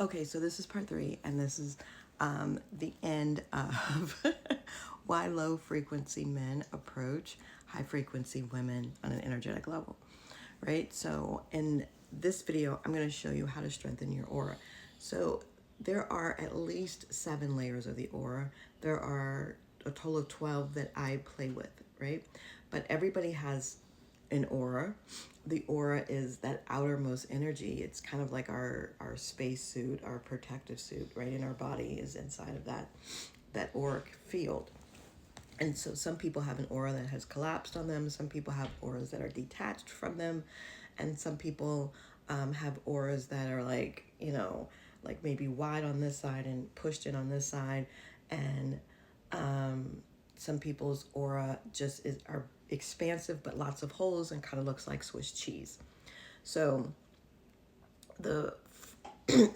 Okay, so this is part 3, and this is the end of why low frequency men approach high frequency women on an energetic level, right? So in this video, I'm going to show you how to strengthen your aura. So there are at least 7 layers of the aura. There are a total of 12 that I play with, right? But everybody has an aura. The aura is that outermost energy. It's kind of like our space suit, our protective suit, right? In our body is inside of that auric field. And so some people have an aura that has collapsed on them. Some people have auras that are detached from them. And some people have auras that are like, you know, like maybe wide on this side and pushed in on this side. And some people's aura just are expansive, but lots of holes and kind of looks like Swiss cheese. So the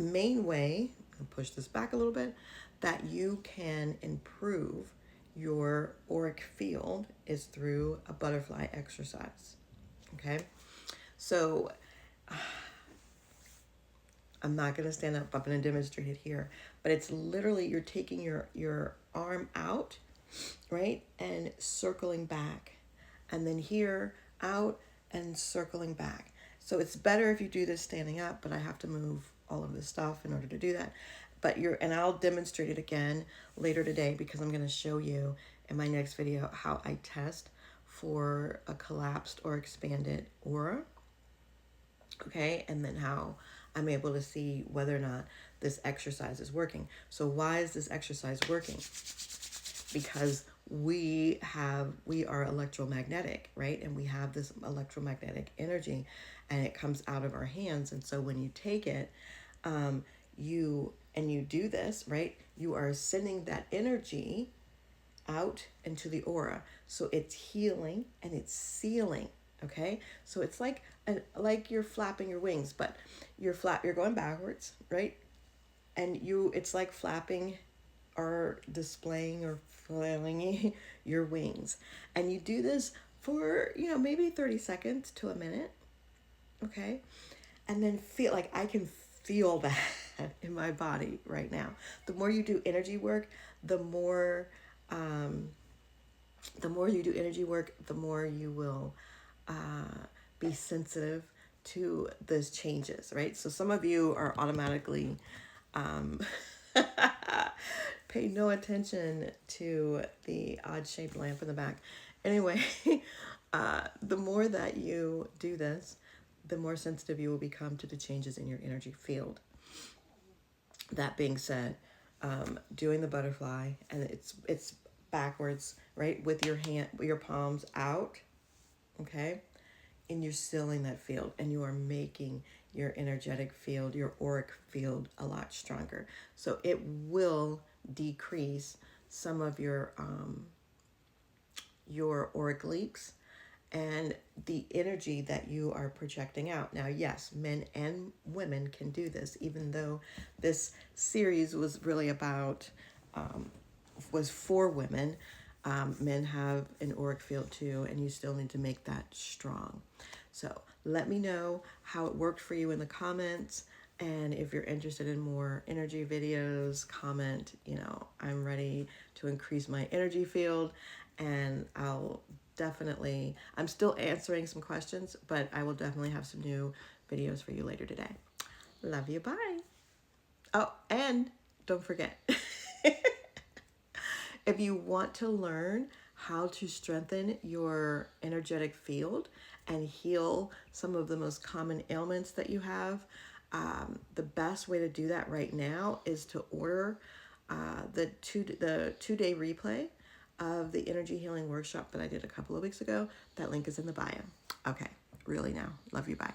main way, I'll push this back a little bit, that you can improve your auric field is through a butterfly exercise. Okay, so I'm not going to stand up. I'm going to demonstrate it here, but it's literally you're taking your arm out, right, and circling back, and then here out and circling back. So it's better if you do this standing up, but I have to move all of this stuff in order to do that. But and I'll demonstrate it again later today because I'm going to show you in my next video how I test for a collapsed or expanded aura. Okay, and then how I'm able to see whether or not this exercise is working. So why is this exercise working? Because we are electromagnetic, right? And we have this electromagnetic energy and it comes out of our hands. And so when you take it, you do this, right? You are sending that energy out into the aura. So it's healing and it's sealing. Okay, so it's like you're flapping your wings, but you're going backwards, right? And it's like flapping or displaying or flailing your wings. And you do this for, maybe 30 seconds to a minute. Okay, and then feel like I can feel that in my body right now. The more you do energy work, the more you do energy work, the more you will be sensitive to those changes, right? So some of you are automatically pay no attention to the odd-shaped lamp in the back. Anyway, the more that you do this, the more sensitive you will become to the changes in your energy field. That being said, doing the butterfly, and it's backwards, right? With your palms out, okay? And you're sealing that field, and you are making your energetic field, your auric field, a lot stronger. So it will decrease some of your auric leaks and the energy that you are projecting out. Now, yes, men and women can do this, even though this series was really was for women. Men have an auric field too, and you still need to make that strong. So let me know how it worked for you in the comments. And if you're interested in more energy videos, comment, I'm ready to increase my energy field. And I'm still answering some questions, but I will definitely have some new videos for you later today. Love you, bye. Oh, and don't forget, if you want to learn how to strengthen your energetic field and heal some of the most common ailments that you have, the best way to do that right now is to order the two-day replay of the energy healing workshop that I did a couple of weeks ago. That link is in the bio. Okay, really now. Love you, bye.